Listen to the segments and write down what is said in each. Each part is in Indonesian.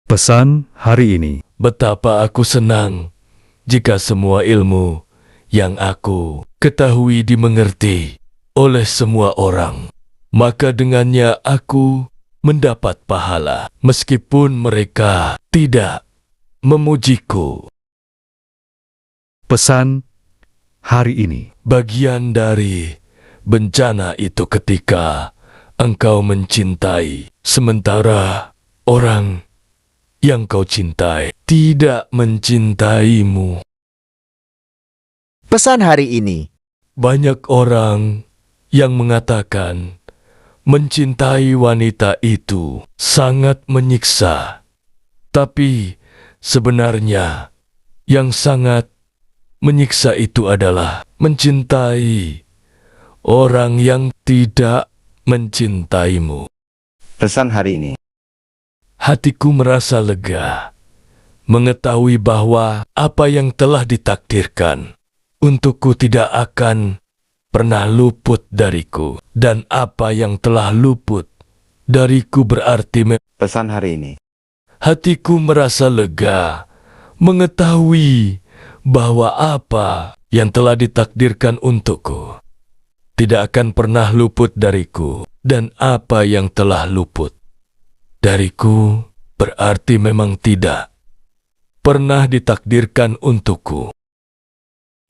Pesan hari ini. Betapa aku senang jika semua ilmu yang aku ketahui dimengerti oleh semua orang. Maka dengannya aku mendapat pahala meskipun mereka tidak memujiku. Pesan hari ini. Bagian dari bencana itu ketika engkau mencintai, sementara orang yang kau cintai tidak mencintaimu. Pesan hari ini. Banyak orang yang mengatakan mencintai wanita itu sangat menyiksa. Tapi sebenarnya yang sangat menyiksa itu adalah mencintai orang yang tidak mencintaimu. Pesan hari ini. Hatiku merasa lega mengetahui bahwa apa yang telah ditakdirkan untukku tidak akan pernah luput dariku, dan apa yang telah luput dariku berarti Pesan hari ini. hatiku merasa lega mengetahui bahwa apa yang telah ditakdirkan untukku tidak akan pernah luput dariku, dan apa yang telah luput dariku berarti memang tidak pernah ditakdirkan untukku.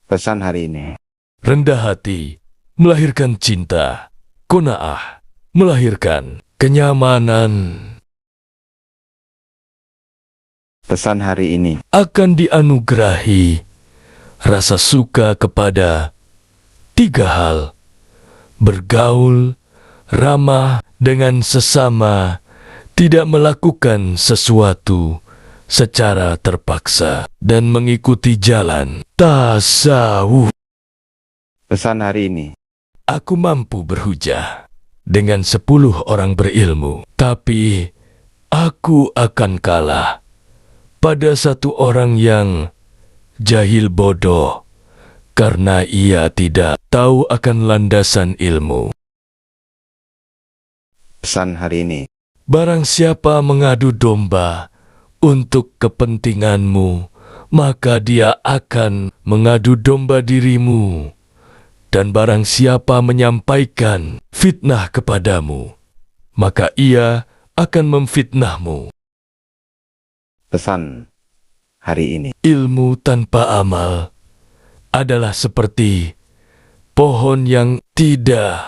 Pesan hari ini. Rendah hati melahirkan cinta, qanaah melahirkan kenyamanan. Pesan hari ini. Akan dianugerahi rasa suka kepada 3 hal: bergaul, ramah dengan sesama, tidak melakukan sesuatu secara terpaksa, dan mengikuti jalan tasawuf. Pesan hari ini. Aku mampu berhujah dengan 10 orang berilmu, tapi aku akan kalah pada 1 orang yang jahil bodoh karena ia tidak tahu akan landasan ilmu. Pesan hari ini. Barang siapa mengadu domba untuk kepentinganmu, maka dia akan mengadu domba dirimu. Dan barang siapa menyampaikan fitnah kepadamu, maka ia akan memfitnahmu. Pesan hari ini. Ilmu tanpa amal adalah seperti pohon yang tidak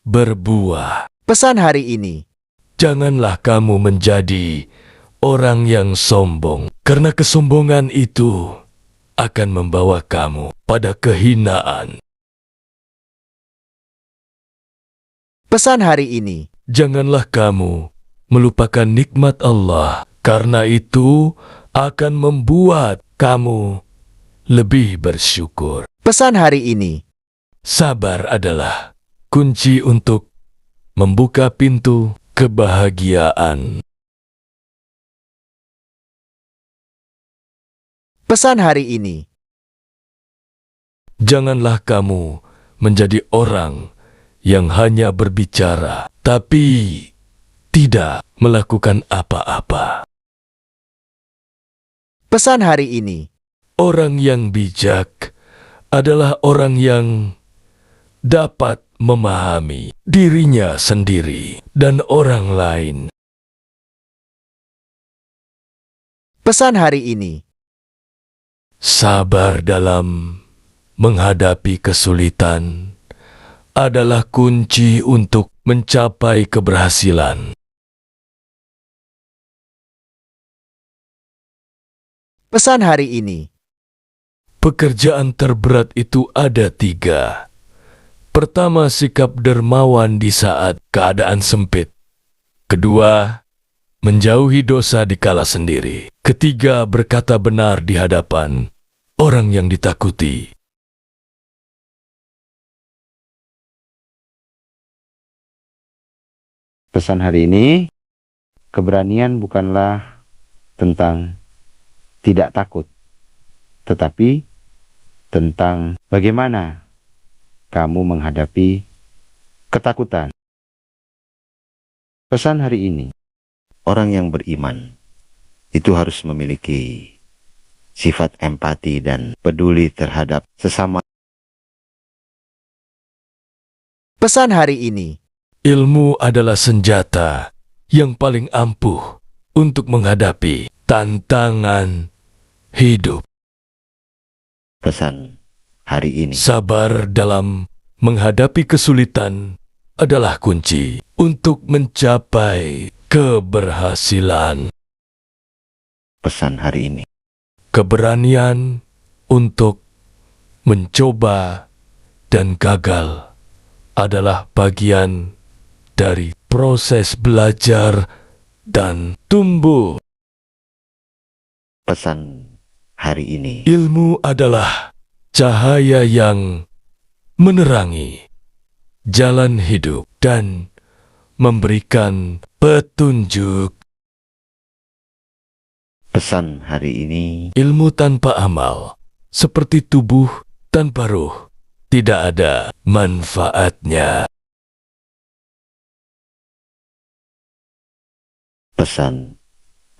berbuah. Pesan hari ini. Janganlah kamu menjadi orang yang sombong, karena kesombongan itu akan membawa kamu pada kehinaan. Pesan hari ini. Janganlah kamu melupakan nikmat Allah, karena itu akan membuat kamu lebih bersyukur. Pesan hari ini. Sabar adalah kunci untuk membuka pintu kebahagiaan. Pesan hari ini. Janganlah kamu menjadi orang yang hanya berbicara, tapi tidak melakukan apa-apa. Pesan hari ini. Orang yang bijak adalah orang yang dapat memahami dirinya sendiri dan orang lain. Pesan hari ini. Sabar dalam menghadapi kesulitan adalah kunci untuk mencapai keberhasilan. Pesan hari ini. Pekerjaan terberat itu ada 3. Pertama, sikap dermawan di saat keadaan sempit. Kedua, menjauhi dosa dikala sendiri. Ketiga, berkata benar di hadapan orang yang ditakuti. Pesan hari ini. Keberanian bukanlah tentang tidak takut, tetapi tentang bagaimana kamu menghadapi ketakutan. Pesan hari ini. Orang yang beriman itu harus memiliki sifat empati dan peduli terhadap sesama. Pesan hari ini. Ilmu adalah senjata yang paling ampuh untuk menghadapi tantangan hidup. Pesan hari ini. Sabar dalam menghadapi kesulitan adalah kunci untuk mencapai keberhasilan. Pesan hari ini. Keberanian untuk mencoba dan gagal adalah bagian dari proses belajar dan tumbuh. Pesan hari ini. Ilmu adalah cahaya yang menerangi jalan hidup dan memberikan petunjuk. Pesan hari ini. Ilmu tanpa amal, seperti tubuh tanpa ruh, tidak ada manfaatnya. Pesan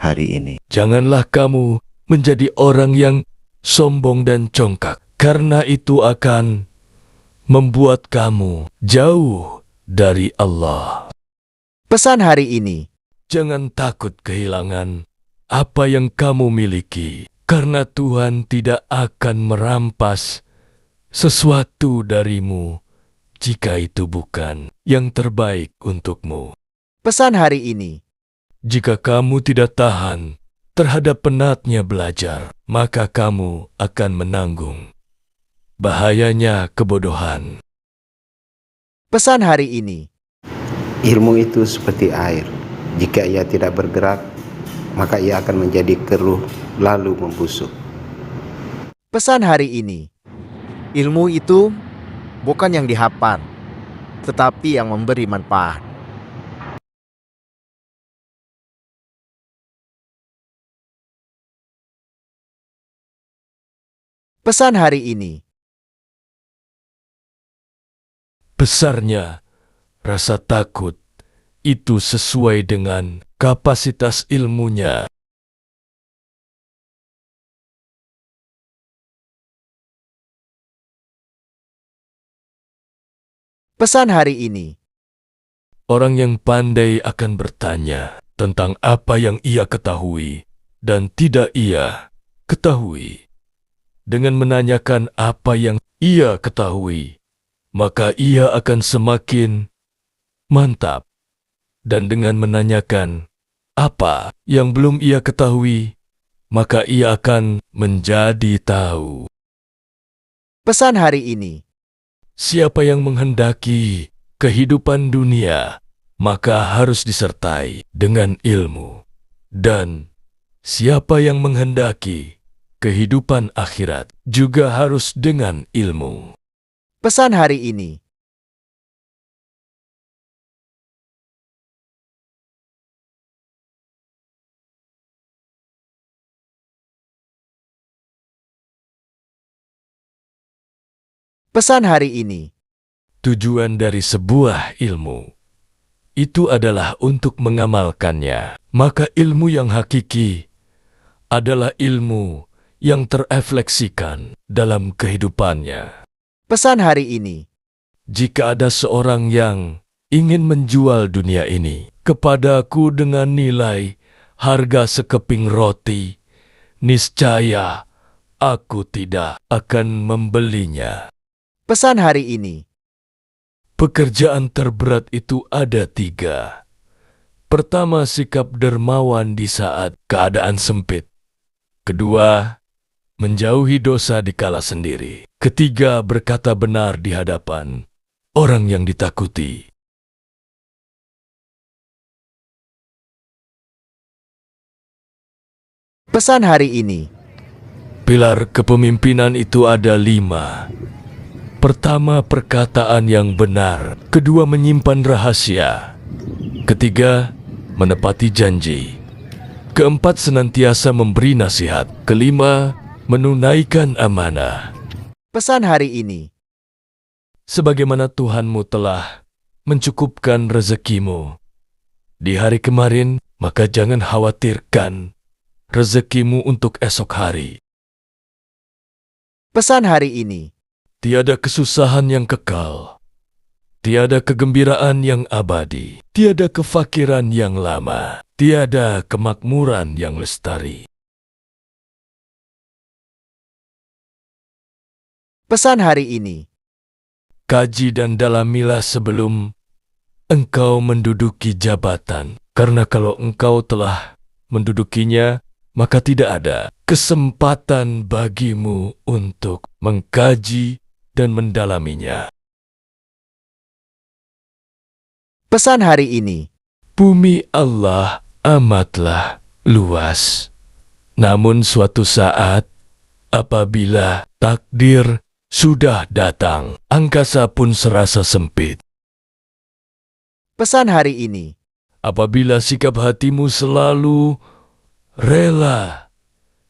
hari ini. Janganlah kamu menjadi orang yang sombong dan congkak, karena itu akan membuat kamu jauh dari Allah. Pesan hari ini. Jangan takut kehilangan apa yang kamu miliki, karena Tuhan tidak akan merampas sesuatu darimu jika itu bukan yang terbaik untukmu. Pesan hari ini. Jika kamu tidak tahan terhadap penatnya belajar, maka kamu akan menanggung bahayanya kebodohan. Pesan hari ini. Ilmu itu seperti air. Jika ia tidak bergerak, maka ia akan menjadi keruh lalu membusuk. Pesan hari ini. Ilmu itu bukan yang dihafal, tetapi yang memberi manfaat. Pesan hari ini. Besarnya rasa takut itu sesuai dengan kapasitas ilmunya. Pesan hari ini. Orang yang pandai akan bertanya tentang apa yang ia ketahui dan tidak ia ketahui. Dengan menanyakan apa yang ia ketahui, maka ia akan semakin mantap. Dan dengan menanyakan apa yang belum ia ketahui, maka ia akan menjadi tahu. Pesan hari ini. Siapa yang menghendaki kehidupan dunia, maka harus disertai dengan ilmu. Dan siapa yang menghendaki kehidupan akhirat juga harus dengan ilmu. Pesan hari ini. Pesan hari ini. Tujuan dari sebuah ilmu itu adalah untuk mengamalkannya. Maka ilmu yang hakiki adalah ilmu yang terefleksikan dalam kehidupannya. Pesan hari ini. Jika ada seorang yang ingin menjual dunia ini kepadaku dengan nilai harga sekeping roti, niscaya aku tidak akan membelinya. Pesan hari ini. Pekerjaan terberat itu ada 3. Pertama, sikap dermawan di saat keadaan sempit. Kedua, menjauhi dosa dikala sendiri. Ketiga, berkata benar di hadapan orang yang ditakuti. Pesan hari ini. Pilar kepemimpinan itu ada 5. Pertama, perkataan yang benar. Kedua, menyimpan rahasia. Ketiga, menepati janji. Keempat, senantiasa memberi nasihat. Kelima, menunaikan amanah. Pesan hari ini. Sebagaimana Tuhanmu telah mencukupkan rezekimu di hari kemarin, maka jangan khawatirkan rezekimu untuk esok hari. Pesan hari ini. Tiada kesusahan yang kekal, tiada kegembiraan yang abadi, tiada kefakiran yang lama, tiada kemakmuran yang lestari. Pesan hari ini. Kaji dan dalamilah sebelum engkau menduduki jabatan, karena kalau engkau telah mendudukinya, maka tidak ada kesempatan bagimu untuk mengkaji dan mendalaminya. Pesan hari ini. Bumi Allah amatlah luas. Namun suatu saat, apabila takdir sudah datang, angkasa pun serasa sempit. Pesan hari ini. Apabila sikap hatimu selalu rela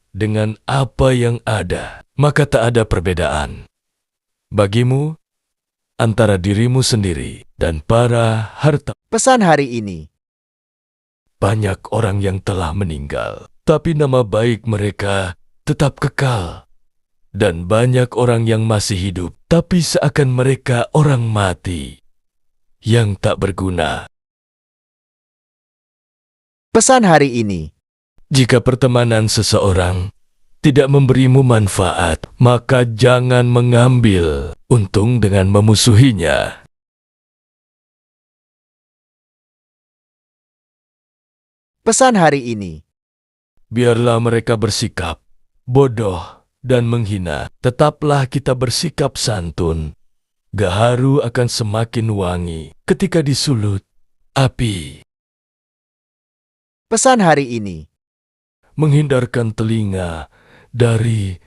dengan apa yang ada, maka tak ada perbedaan bagimu antara dirimu sendiri dan para harta. Pesan hari ini. Banyak orang yang telah meninggal, tapi nama baik mereka tetap kekal. Dan banyak orang yang masih hidup, tapi seakan mereka orang mati yang tak berguna. Pesan hari ini. Jika pertemanan seseorang tidak memberimu manfaat, maka jangan mengambil untung dengan memusuhinya. Pesan hari ini. Biarlah mereka bersikap bodoh dan menghina, tetaplah kita bersikap santun. Gaharu akan semakin wangi ketika disulut api. Pesan hari ini. Menghindarkan telinga dari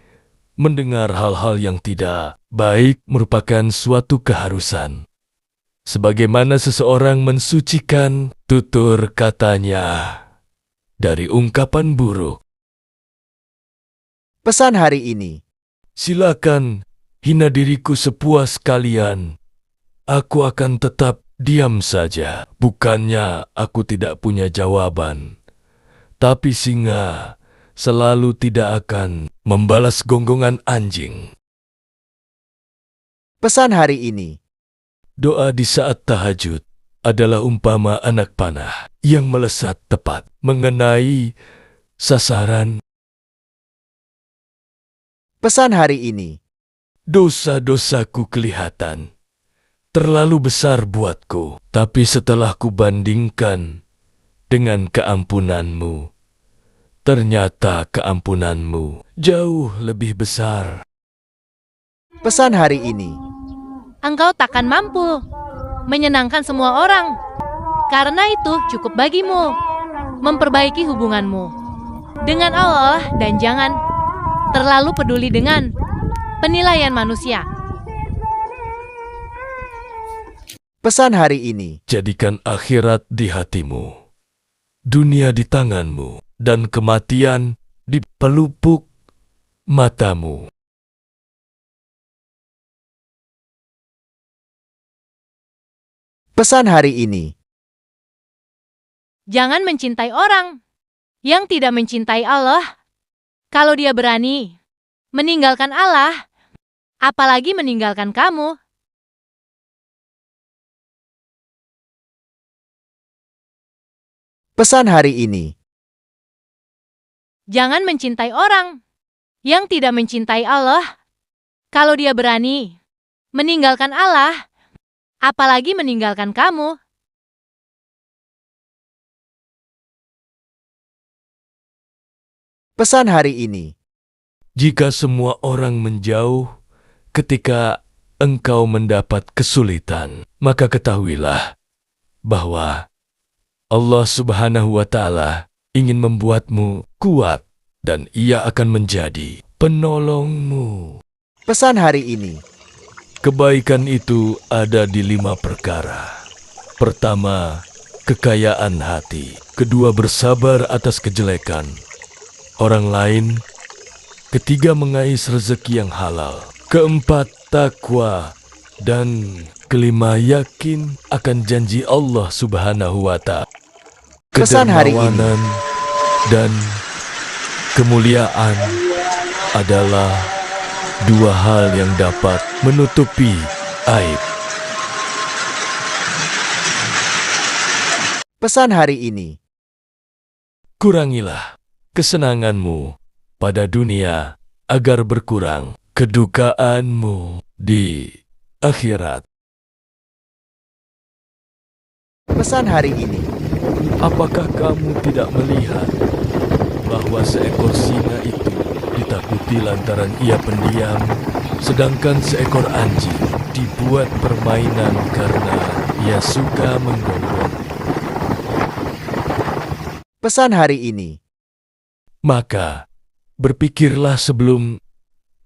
mendengar hal-hal yang tidak baik merupakan suatu keharusan. Sebagaimana seseorang mensucikan tutur katanya dari ungkapan buruk. Pesan hari ini. Silakan hina diriku sepuas kalian. Aku akan tetap diam saja. Bukannya aku tidak punya jawaban. Tapi singa selalu tidak akan membalas gonggongan anjing. Pesan hari ini. Doa di saat tahajud adalah umpama anak panah yang melesat tepat mengenai sasaran. Pesan hari ini. Dosa-dosaku kelihatan terlalu besar buatku, tapi setelah kubandingkan dengan keampunanmu, ternyata keampunanmu jauh lebih besar. Pesan hari ini. Engkau takkan mampu menyenangkan semua orang. Karena itu cukup bagimu memperbaiki hubunganmu dengan Allah dan jangan terlalu peduli dengan penilaian manusia. Pesan hari ini. Jadikan akhirat di hatimu, dunia di tanganmu, dan kematian di pelupuk matamu. Pesan hari ini. Jangan mencintai orang yang tidak mencintai Allah. Kalau dia berani meninggalkan Allah, apalagi meninggalkan kamu. Pesan hari ini. Jangan mencintai orang yang tidak mencintai Allah. Kalau dia berani meninggalkan Allah, apalagi meninggalkan kamu. Pesan hari ini. Jika semua orang menjauh ketika engkau mendapat kesulitan, maka ketahuilah bahwa Allah Subhanahu wa Ta'ala ingin membuatmu kuat dan Ia akan menjadi penolongmu. Pesan hari ini. Kebaikan itu ada di 5 perkara. Pertama, kekayaan hati. Kedua, bersabar atas kejelekan orang lain. Ketiga, mengais rezeki yang halal. Keempat, takwa. Dan kelima, yakin akan janji Allah Subhanahu wa Ta'ala. Pesan hari ini. Kedermawanan dan Kemuliaan adalah dua hal yang dapat menutupi aib. Pesan hari ini. Kurangilah kesenanganmu pada dunia agar berkurang kedukaanmu di akhirat. Pesan hari ini. Apakah kamu tidak melihat bahwa seekor singa itu ditakuti lantaran ia pendiam, sedangkan seekor anjing dibuat permainan karena ia suka menggonggong? Pesan hari ini. Maka, berpikirlah sebelum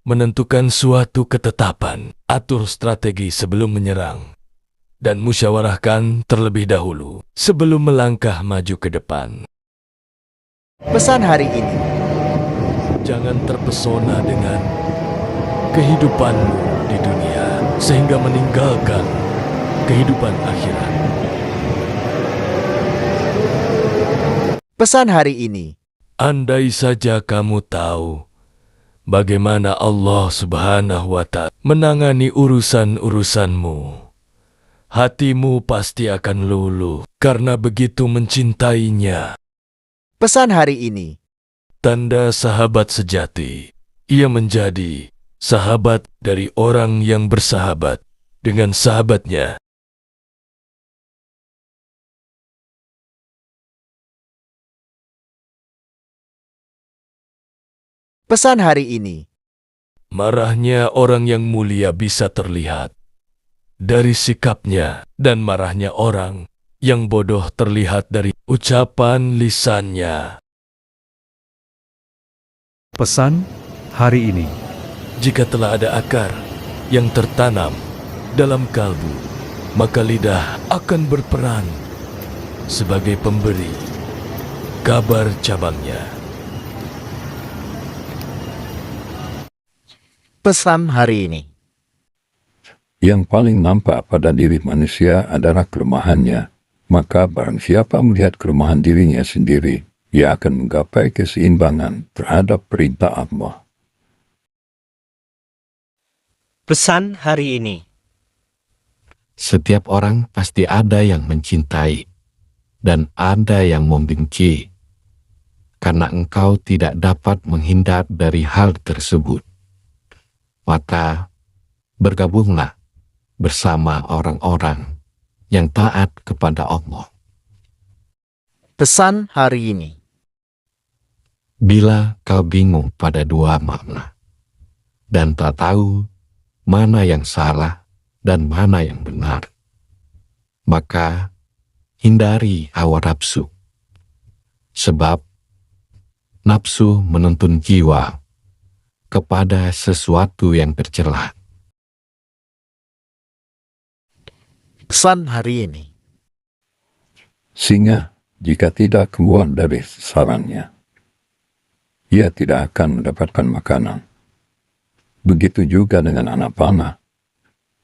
menentukan suatu ketetapan, atur strategi sebelum menyerang, dan musyawarahkan terlebih dahulu sebelum melangkah maju ke depan. Pesan hari ini. Jangan terpesona dengan kehidupanmu di dunia sehingga meninggalkan kehidupan akhirat. Pesan hari ini. Andai saja kamu tahu bagaimana Allah Subhanahu wa Ta'ala menangani urusan-urusanmu, hatimu pasti akan luluh karena begitu mencintainya. Pesan hari ini. Tanda sahabat sejati, ia menjadi sahabat dari orang yang bersahabat dengan sahabatnya. Pesan hari ini. Marahnya orang yang mulia bisa terlihat dari sikapnya, dan marahnya orang yang bodoh terlihat dari ucapan lisannya. Pesan hari ini. Jika telah ada akar yang tertanam dalam kalbu, maka lidah akan berperan sebagai pemberi kabar cabangnya. Pesan hari ini. Yang paling nampak pada diri manusia adalah kelemahannya. Maka barang siapa melihat kelemahan dirinya sendiri, ia akan menggapai keseimbangan terhadap perintah Allah. Pesan hari ini. Setiap orang pasti ada yang mencintai dan ada yang membenci, karena engkau tidak dapat menghindar dari hal tersebut. Maka bergabunglah bersama orang-orang yang taat kepada Allah. Pesan hari ini. Bila kau bingung pada dua makna, dan tak tahu mana yang salah dan mana yang benar, maka hindari hawa nafsu. Sebab nafsu menuntun jiwa kepada sesuatu yang tercela. Pesan hari ini. Singa, jika tidak keluar dari sarangnya, ia tidak akan mendapatkan makanan. Begitu juga dengan anak panah.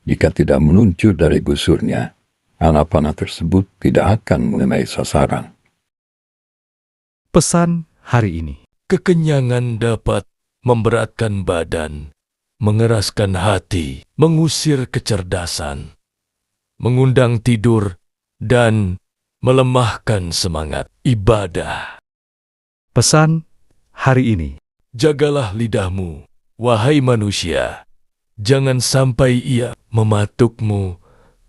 Jika tidak meluncur dari busurnya, anak panah tersebut tidak akan mengenai sasaran. Pesan hari ini. Kekenyangan dapat memberatkan badan, mengeraskan hati, mengusir kecerdasan, mengundang tidur, dan melemahkan semangat ibadah. Pesan hari ini. Jagalah lidahmu, wahai manusia. Jangan sampai ia mematukmu,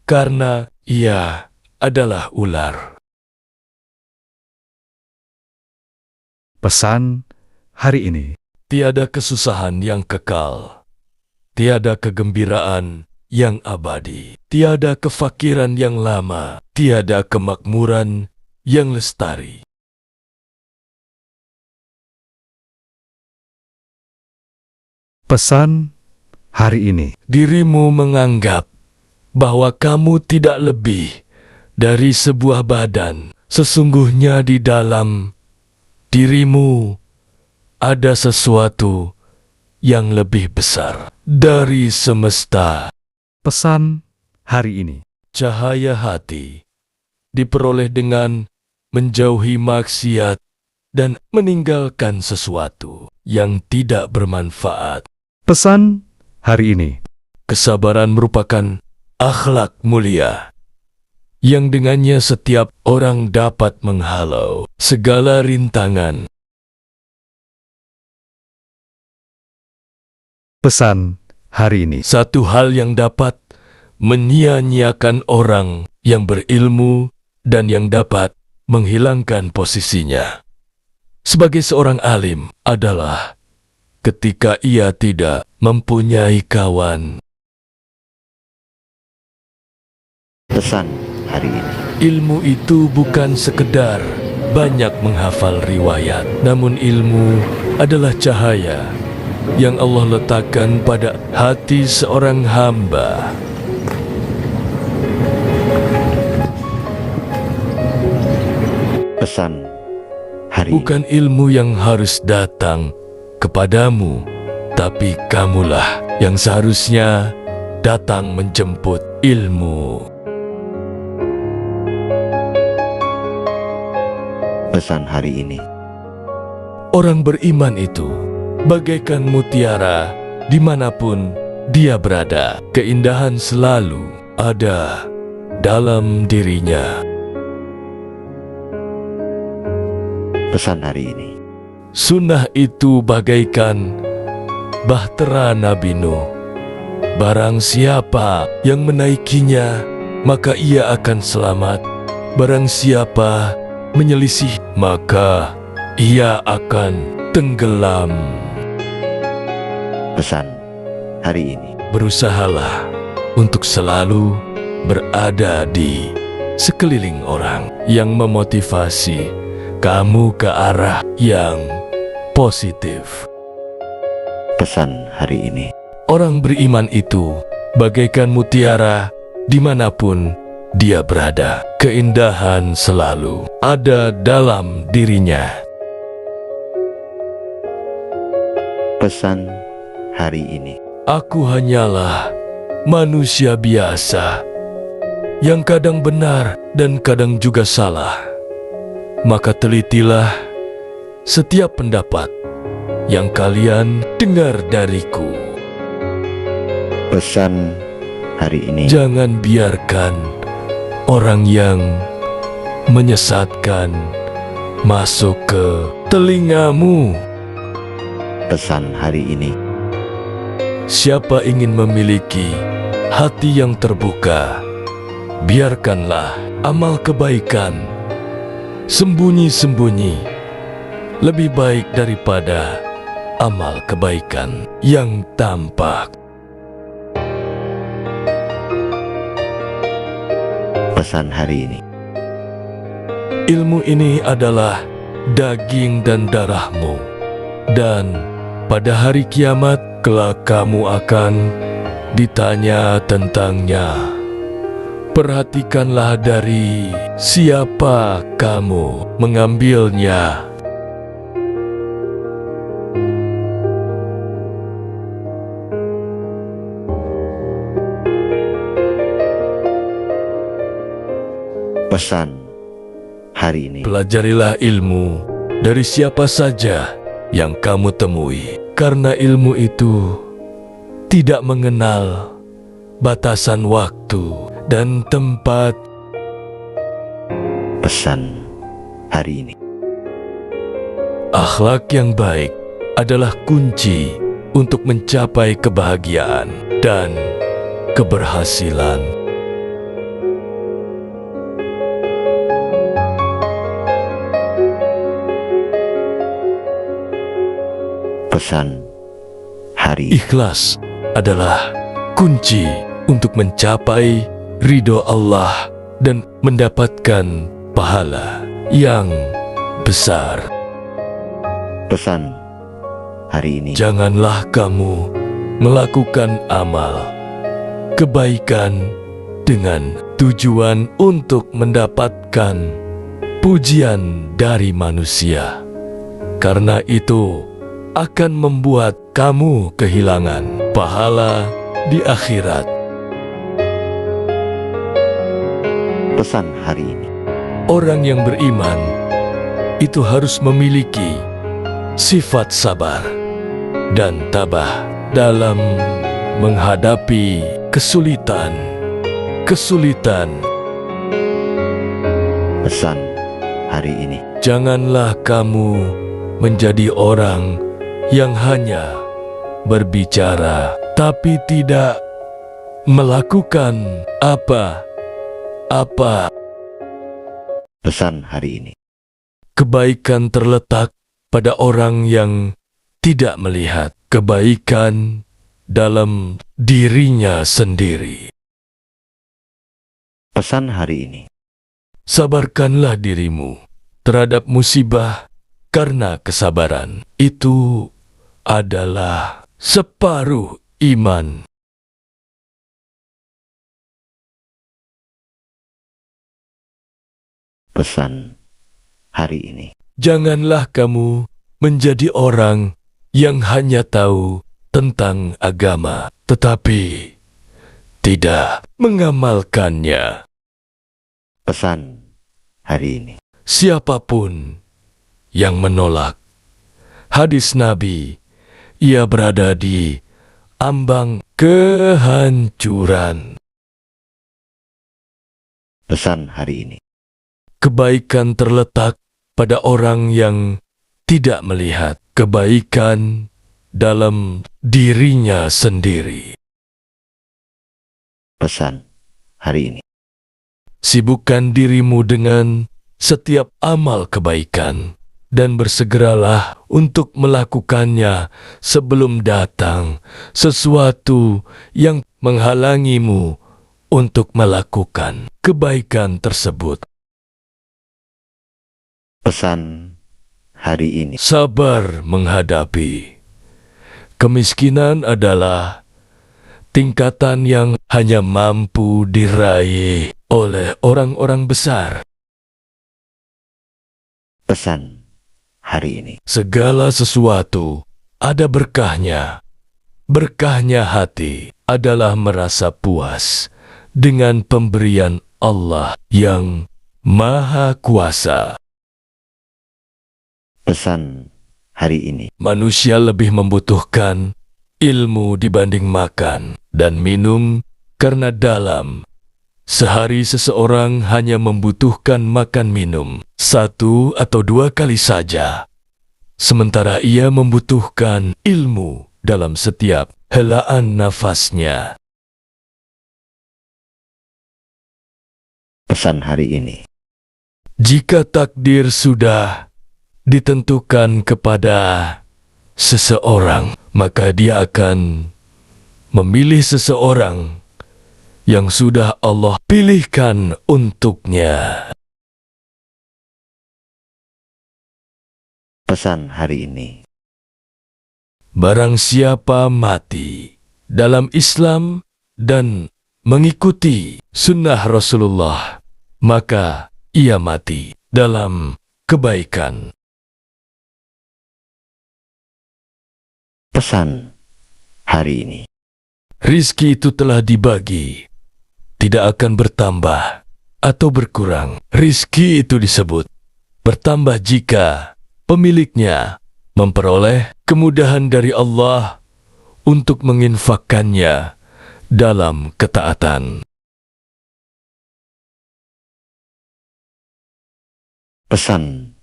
karena ia adalah ular. Pesan hari ini. Tiada kesusahan yang kekal, tiada kegembiraan yang abadi, tiada kefakiran yang lama, tiada kemakmuran yang lestari. Pesan hari ini. Dirimu menganggap bahwa kamu tidak lebih dari sebuah badan. Sesungguhnya di dalam dirimu ada sesuatu yang lebih besar dari semesta. Pesan hari ini. Cahaya hati diperoleh dengan menjauhi maksiat dan meninggalkan sesuatu yang tidak bermanfaat. Pesan hari ini. Kesabaran merupakan akhlak mulia, yang dengannya setiap orang dapat menghalau segala rintangan. Pesan hari ini. Satu hal yang dapat menyia-nyiakan orang yang berilmu dan yang dapat menghilangkan posisinya sebagai seorang alim adalah ketika ia tidak mempunyai kawan. Pesan hari ini. Ilmu itu bukan sekedar banyak menghafal riwayat, namun ilmu adalah cahaya yang Allah letakkan pada hati seorang hamba. Pesan hari ini. Bukan ilmu yang harus datang kepadamu, tapi kamulah yang seharusnya datang menjemput ilmu. Pesan hari ini. Orang beriman itu bagaikan mutiara dimanapun dia berada. Keindahan selalu ada dalam dirinya. Pesan hari ini. Sunnah itu bagaikan bahtera Nabi Nuh. Barang siapa yang menaikinya, maka ia akan selamat. Barang siapa menyelisih, maka ia akan tenggelam. Pesan hari ini. Berusahalah untuk selalu berada di sekeliling orang yang memotivasi kamu ke arah yang positif. Pesan hari ini. Orang beriman itu bagaikan mutiara dimanapun dia berada. Keindahan selalu ada dalam dirinya. Pesan hari ini. Aku hanyalah manusia biasa yang kadang benar dan kadang juga salah. Maka telitilah setiap pendapat yang kalian dengar dariku. Pesan hari ini. Jangan biarkan orang yang menyesatkan masuk ke telingamu. Pesan hari ini. Siapa ingin memiliki hati yang terbuka, biarkanlah amal kebaikan sembunyi-sembunyi lebih baik daripada amal kebaikan yang tampak. Pesan hari ini. Ilmu ini adalah daging dan darahmu, dan pada hari kiamat kelak kamu akan ditanya tentangnya. Perhatikanlah dari siapa kamu mengambilnya. Pesan hari ini. Pelajarilah ilmu dari siapa saja yang kamu temui, karena ilmu itu tidak mengenal batasan waktu dan tempat. Pesan hari ini. Akhlak yang baik adalah kunci untuk mencapai kebahagiaan dan keberhasilan. Pesan hari ini. Ikhlas adalah kunci untuk mencapai ridho Allah dan mendapatkan pahala yang besar. Pesan hari ini. Janganlah kamu melakukan amal kebaikan dengan tujuan untuk mendapatkan pujian dari manusia, karena itu akan membuat kamu kehilangan pahala di akhirat. Pesan hari ini. Orang yang beriman itu harus memiliki sifat sabar dan tabah dalam menghadapi kesulitan. Pesan hari ini. Janganlah kamu menjadi orang yang hanya berbicara tapi tidak melakukan apa-apa. Pesan hari ini. Kebaikan terletak pada orang yang tidak melihat kebaikan dalam dirinya sendiri. Pesan hari ini. Sabarkanlah dirimu terhadap musibah, karena kesabaran itu adalah separuh iman. Pesan hari ini. Janganlah kamu menjadi orang yang hanya tahu tentang agama, tetapi tidak mengamalkannya. Pesan hari ini. Siapapun yang menolak hadis Nabi, ia berada di ambang kehancuran. Pesan hari ini. Kebaikan terletak pada orang yang tidak melihat kebaikan dalam dirinya sendiri. Pesan hari ini. Sibukkan dirimu dengan setiap amal kebaikan dan bersegeralah untuk melakukannya sebelum datang sesuatu yang menghalangimu untuk melakukan kebaikan tersebut. Pesan hari ini. Sabar menghadapi kemiskinan adalah tingkatan yang hanya mampu diraih oleh orang-orang besar. Pesan hari ini. Segala sesuatu ada berkahnya. Berkahnya hati adalah merasa puas dengan pemberian Allah yang Maha Kuasa. Pesan hari ini. Manusia lebih membutuhkan ilmu dibanding makan dan minum karena dalam sehari seseorang hanya membutuhkan makan minum 1 atau 2 kali saja, sementara ia membutuhkan ilmu dalam setiap helaan nafasnya. Pesan hari ini. Jika takdir sudah ditentukan kepada seseorang, maka dia akan memilih seseorang yang sudah Allah pilihkan untuknya. Pesan hari ini. Barang siapa mati dalam Islam dan mengikuti sunnah Rasulullah, maka ia mati dalam kebaikan. Pesan hari ini. Rizki itu telah dibagi, tidak akan bertambah atau berkurang. Rizki itu disebut bertambah jika pemiliknya memperoleh kemudahan dari Allah untuk menginfakkannya dalam ketaatan. Pesan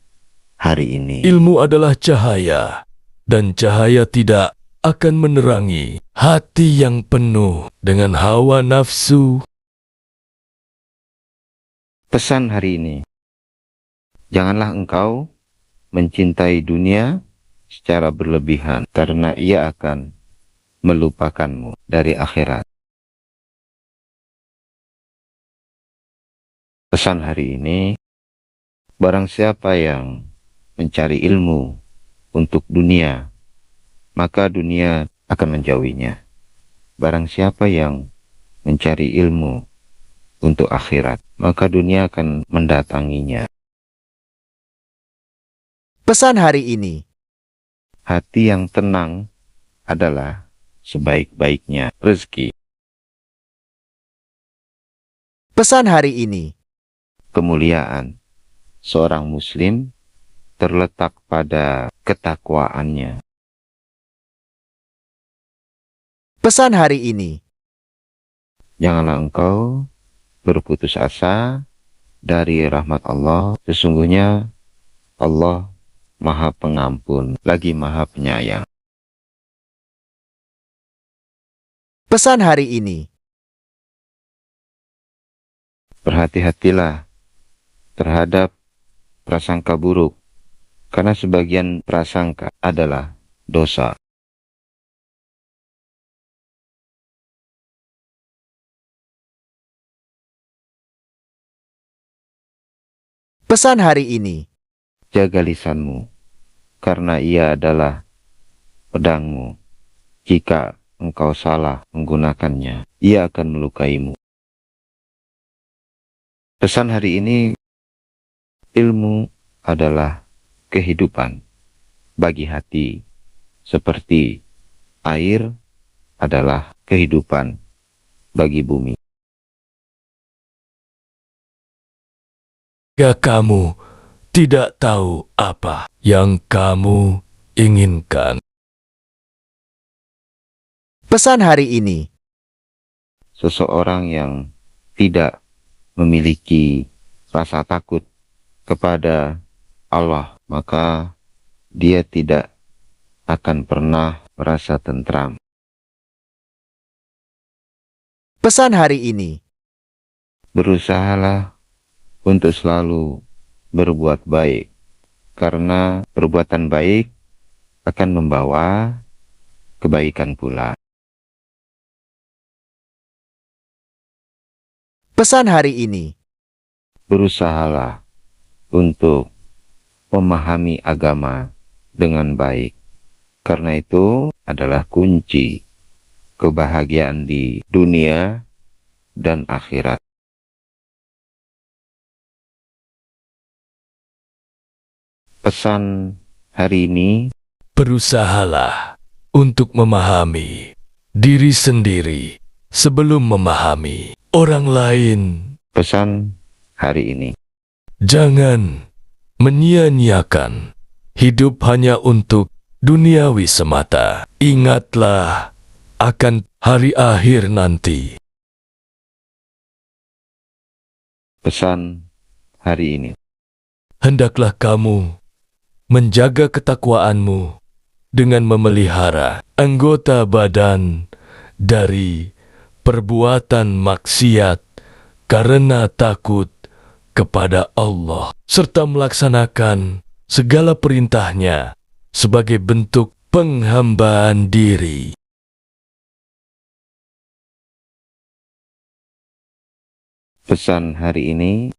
hari ini. Ilmu adalah cahaya, dan cahaya tidak akan menerangi hati yang penuh dengan hawa nafsu. Pesan hari ini. Janganlah engkau mencintai dunia secara berlebihan, karena ia akan melupakanmu dari akhirat. Pesan hari ini, barang siapa yang mencari ilmu untuk dunia, maka dunia akan menjauhinya. Barang siapa yang mencari ilmu untuk akhirat, maka dunia akan mendatanginya. Pesan hari ini. Hati yang tenang adalah sebaik-baiknya rezeki. Pesan hari ini. Kemuliaan seorang muslim terletak pada ketakwaannya. Pesan hari ini. Janganlah engkau berputus asa dari rahmat Allah. Sesungguhnya Allah Maha Pengampun, lagi Maha Penyayang. Pesan hari ini. Berhati-hatilah terhadap prasangka buruk, karena sebagian prasangka adalah dosa. Pesan hari ini. Jaga lisanmu, karena ia adalah pedangmu. Jika engkau salah menggunakannya, ia akan melukaimu. Pesan hari ini, ilmu adalah kehidupan bagi hati, seperti air adalah kehidupan bagi bumi. Jika kamu tidak tahu apa yang kamu inginkan, Pesan hari ini. Seseorang yang tidak memiliki rasa takut kepada Allah, maka dia tidak akan pernah merasa tentram. Pesan hari ini. Berusahalah untuk selalu berbuat baik, karena perbuatan baik akan membawa kebaikan pula. Pesan hari ini. Berusahalah untuk memahami agama dengan baik, karena itu adalah kunci kebahagiaan di dunia dan akhirat. Pesan hari ini, berusahalah untuk memahami diri sendiri sebelum memahami orang lain. pesan hari ini. Jangan menyia-nyiakan hidup hanya untuk duniawi semata. Ingatlah akan hari akhir nanti. Pesan hari ini. Hendaklah kamu menjaga ketakwaanmu dengan memelihara anggota badan dari perbuatan maksiat karena takut kepada Allah, serta melaksanakan segala perintahnya sebagai bentuk penghambaan diri. Pesan hari ini,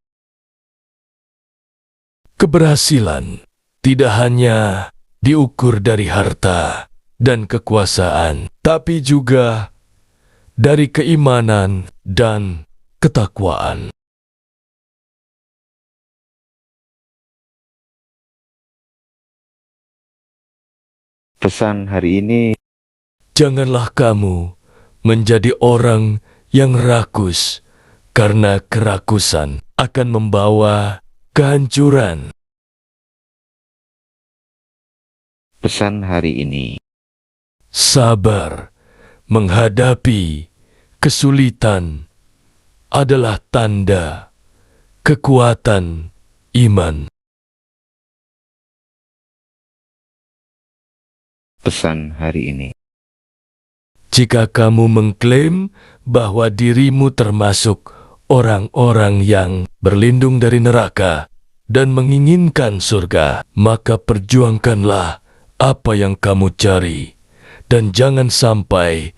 keberhasilan tidak hanya diukur dari harta dan kekuasaan, tapi juga dari keimanan dan ketakwaan. pesan hari ini, Janganlah kamu menjadi orang yang rakus, karena kerakusan akan membawa kehancuran. pesan hari ini, Sabar menghadapi kesulitan adalah tanda kekuatan iman. pesan hari ini, Jika kamu mengklaim bahwa dirimu termasuk orang-orang yang berlindung dari neraka dan menginginkan surga, maka perjuangkanlah apa yang kamu cari dan jangan sampai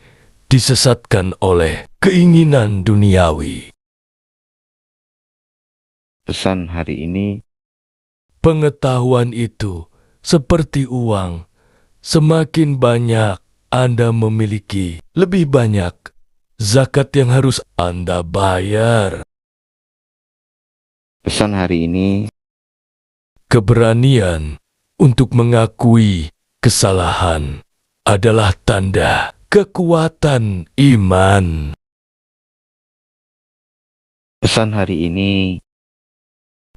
disesatkan oleh keinginan duniawi. pesan hari ini, Pengetahuan itu seperti uang. Semakin banyak Anda memiliki, lebih banyak zakat yang harus Anda bayar. pesan hari ini, Keberanian untuk mengakui kesalahan adalah tanda kekuatan iman. pesan hari ini,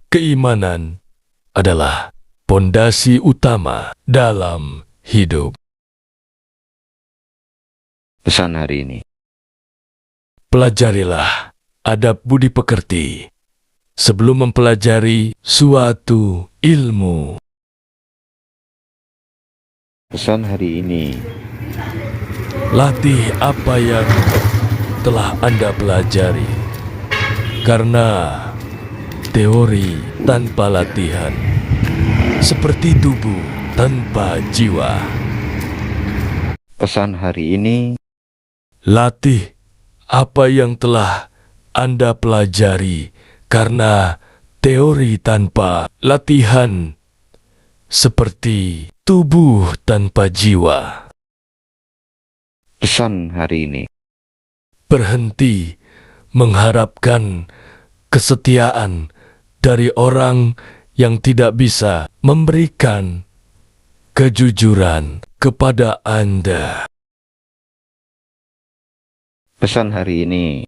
Keimanan adalah pondasi utama dalam hidup. Pesan hari ini. Pelajarilah adab budi pekerti sebelum mempelajari suatu ilmu. Pesan hari ini. Latih apa yang telah Anda pelajari, karena teori tanpa latihan seperti tubuh tanpa jiwa. Pesan hari ini. Latih apa yang telah Anda pelajari, karena teori tanpa latihan seperti tubuh tanpa jiwa. Pesan hari ini. Berhenti mengharapkan kesetiaan dari orang yang tidak bisa memberikan kejujuran kepada Anda. Pesan hari ini.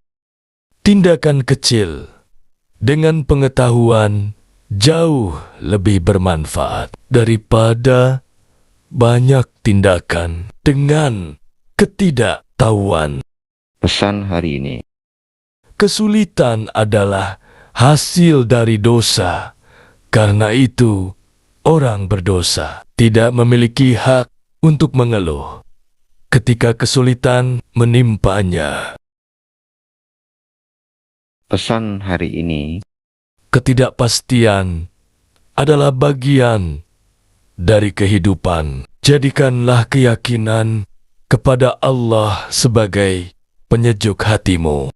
Tindakan kecil dengan pengetahuan jauh lebih bermanfaat daripada banyak tindakan dengan ketidaktahuan. Pesan hari ini. Kesulitan adalah hasil dari dosa. Karena itu, orang berdosa tidak memiliki hak untuk mengeluh ketika kesulitan menimpanya. Pesan hari ini. Ketidakpastian adalah bagian dari kehidupan. Jadikanlah keyakinan kepada Allah sebagai penyejuk hatimu.